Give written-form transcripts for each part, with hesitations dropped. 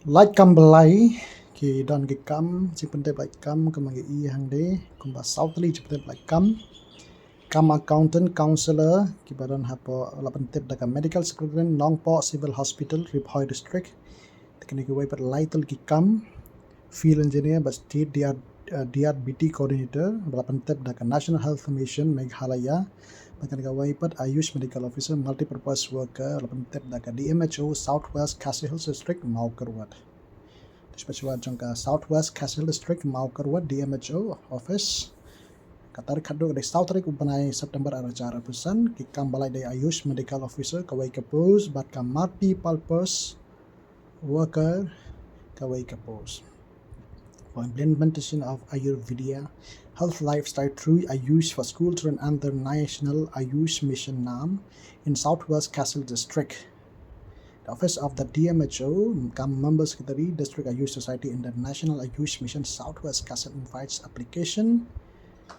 Laitkam byllai ki don ki kam cipente Laitkam kemangi I hangde kumba Southly cipente Laitkam kam accountant counselor ki badan hapo lapentep daga medical superintendent Nongpoh civil hospital Riphoi district tekni ki waipat Laitel ki kam field engineer but state DRBT coordinator lapentep daga National Health Mission Meghalaya Bakan ka waipat Ayush medical officer multi-purpose worker lapentep daga DMHO Southwest Castle Hills district Maukerwat Special jangka Southwest Castle District Maukerwat DMHO office Katar kaduk dari South Tarik upanai September aracara pesan kikam balai dari Ayush medical officer kawai kapus bat multi purpose worker kawai kapus for implementation of Ayurveda health lifestyle through Ayush for school children under National Ayush Mission NAM in Southwest Castle District. The office of the DMHO member secretary District Ayush Society in the National Ayush Mission Southwest Castle invites application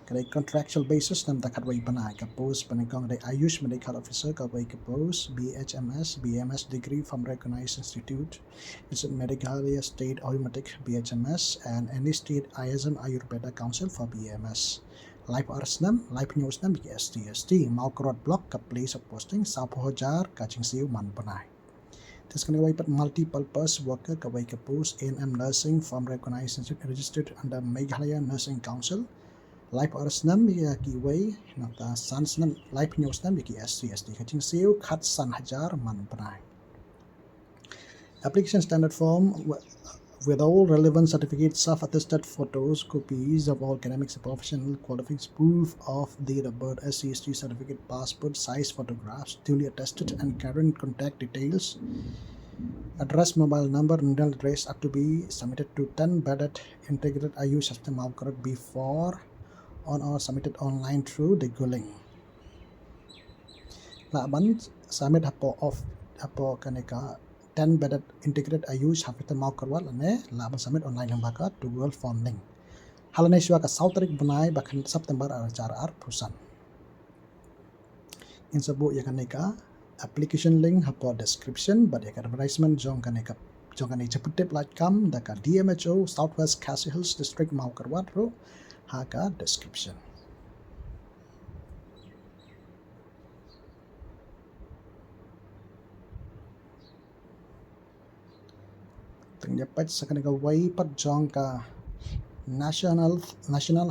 Kadai contractual basis nam takat wai banai kapos panagong kadai Ayush medical officer kawai kapos BHMS BMS degree from recognized institute is Meghalaya State Ayurvedic BHMS and any state ISM Ayurveda Council for BMS. Live Arsnam, Live News nam STST Maukrot block ka place of posting Sapohajar Kaching Siu Man Banai. This can be multi-purpose worker kawai kapos ANM nursing from recognized institute registered under Meghalaya Nursing Council. Live Arsnam ki way nata sansnam live news nam ki SCSD kaching siu khat san hajar man banai. Application standard form with all relevant certificates, self-attested photos, copies of all academic professional qualifications, proof of date of birth, SCSD certificate, passport size photographs, duly attested and current contact details, address, mobile number, and email address are to be submitted to 10 bedded integrated Ayush system outcrowd before on or submitted online through the Guling. Laban submit hapo kaneka 10 bedded integrated Ayush hafita mau kerwat lane laban submit online yang baka to Google form link. Halane shua ka South Tarik benai bakan September acara pusan. In sabu ya kaneka application link hapo description but ya advertisement jong kaneka jeputip Laitkam daka DMHO Southwest Castle Hills District mau kerwat ro haka description. Tengdapat sekaneka waipat jangka National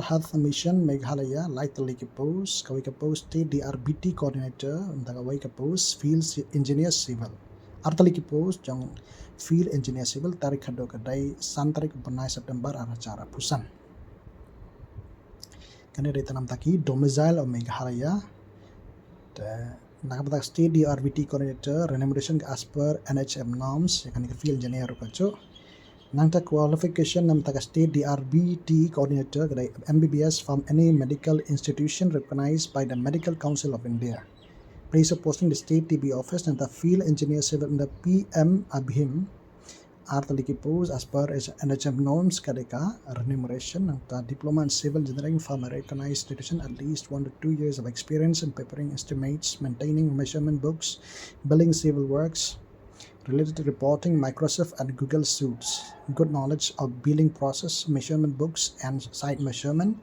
Health Mission Meghalaya Laitel Kapos kawai kapos state DRBT coordinator untuk kawai kapos field engineer civil. Artali kapos jang field engineer civil tarik hado kadai santarik benai September acara pusan. Kani dari tanam taki domicile of Meghalaya nakapatak state DRBT coordinator remuneration as per NHM norms yakni field engineer kacho nangta qualification namtaka state DRBT coordinator kadai MBBS from any medical institution recognized by the Medical Council of India. Place of posting the state TB office and the field engineer civil in the PM Abhim are the post as per NHM norms kadeka remuneration and the diploma in civil engineering from a recognized institution at least 1 to 2 years of experience in preparing estimates, maintaining measurement books, billing civil works related to reporting Microsoft and Google suites, good knowledge of billing process, measurement books and site measurement,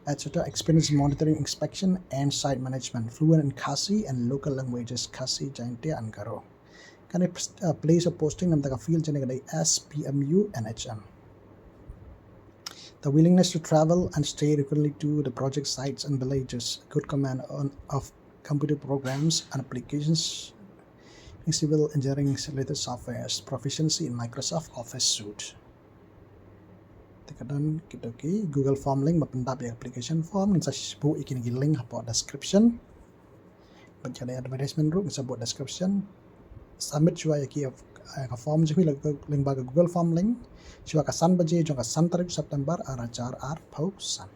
etc. Experience in monitoring, inspection and site management, fluent in Khasi and local languages Khasi, Jaintia and Garo. Can I place a posting on the field generally SPMU NHM. The willingness to travel and stay regularly to the project sites and villages, good command of computer programs and applications, civil engineering related softwares, proficiency in Microsoft Office suite. Tekadan kita Google form link mapentap application form in such book ikin link hapo description. Baca advertisement room isa buat description. Submit chua yaki form jemi link baga Google form link chua ka san baje jong ka san tarik September arajar pausan.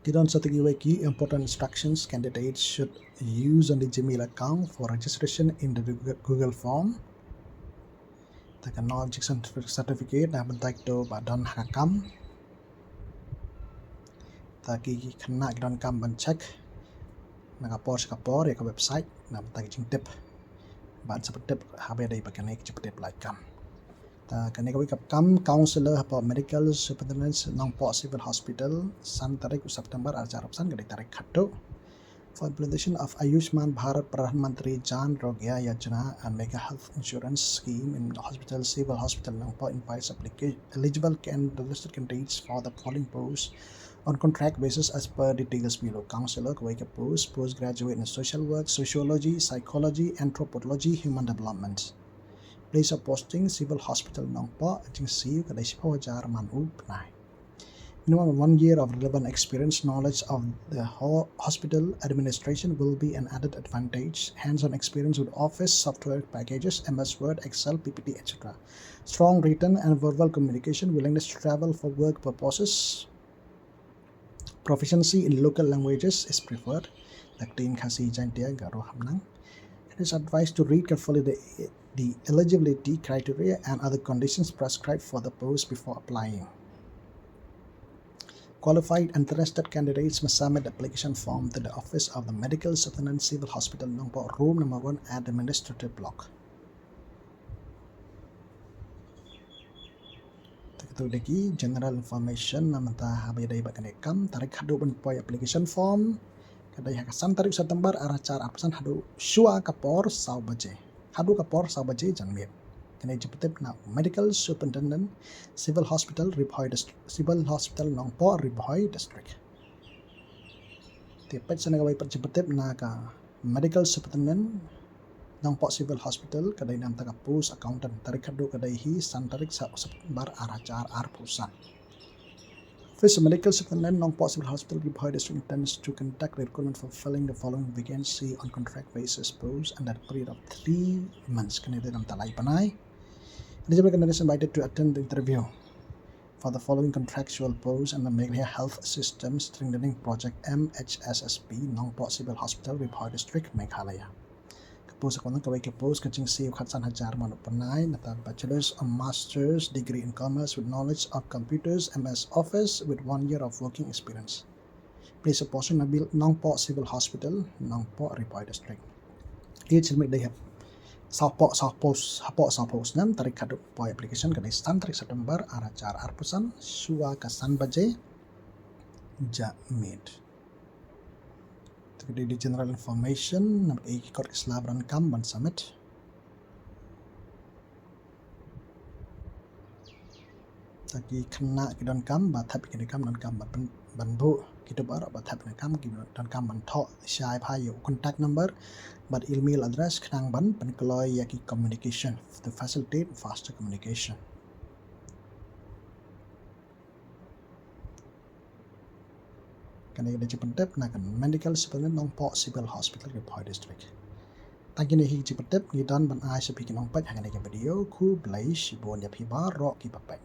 Kidon satigi waki important instructions candidates should use on the Gmail account for registration in the Google form. Taka knowledge certificate na bentak to badan hakam. Taki kena kidon kam ban check nakapor ya ke website na bentak jing tip ban seperti habe dari bagian ini seperti Laitkam. Kani kami kam counselor apa medical superintendent Nongpoh Civil Hospital san tarik September acara pesan dari tarik kado for implementation of Ayushman Bharat Pradhan Mantri Jan Arogya Yojana and Mega Health Insurance Scheme in hospital civil hospital Nongpoh invites eligible and registered candidates for the following posts on contract basis as per details below. Counselor Kweka postgraduate in social work, sociology, psychology, anthropology, human development. Place of posting Civil Hospital Nongpoh agency kadai 10,000 manu penai. Minimum 1 year of relevant experience, knowledge of the hospital administration will be an added advantage. Hands-on experience with office software packages, MS Word, Excel, PPT, etc. Strong written and verbal communication, willingness to travel for work purposes. Proficiency in local languages is preferred. Laktin kasi jantia garo hamnang. It is advised to read carefully the eligibility criteria and other conditions prescribed for the post before applying. Qualified and interested candidates must submit application form to the office of the Medical Superintendent Civil Hospital Nongpoh, room number 1 at administrative block. Itu lagi general information namanta habai dai bakane kam tarik hadu benpoi application form kadai hakasan tarik September aracar apsan hadu shua kapor sau baje hadu kapor sau baje janmit kene jepetep na Medical Superintendent Civil Hospital Ribhoi District Civil Hospital Nongpoh Ribhoi District tepet sanagawai perjepetep na ka Medical Superintendent Nongpoh Civil Hospital kadai nam taka post accountant tarik hadu kadai hi san tarik September aracar arpusan. Office Medical Superintendent Nongpoh Civil Hospital Ribhoi District intends to conduct recruitment for filling the following vacancy on contract basis post under a period of 3 months. Kanida nam talai panai. Eligible candidates invited to attend the interview for the following contractual posts and the Meghalaya Health System Strengthening Project MHSSP Nongpoh Civil Hospital Ribhoi District Meghalaya. Post account kawai ke post kaching si khatsan hajar manu panai nata bachelor's or master's degree in commerce with knowledge of computers, MS Office with 1 year of working experience. Place of posting Nabil Nongpoh Civil Hospital Nongpoh Ribhoi District. Age limit they have South post nam tarik kadu poi application kadai stan tarik September aracar arpusan suwa kasan baje jamid. Di general information number 8 kor keselabran kam ban summit taki kena kidon kam bathap kini kam dan kam ban bu kita barak bathap kini kam dan kam ban tho syai phayu contact number but email address khnang ban penkeloi yaki communication to facilitate faster communication. Kani ada cipentep na kan Medical Superintendent Nongpoh Civil Hospital Ribhoi District. Tagi ni hi cipentep ni dan ban ai sepi kinong pat hangani ke video ku blai shibon ya phi ba ro ki papai.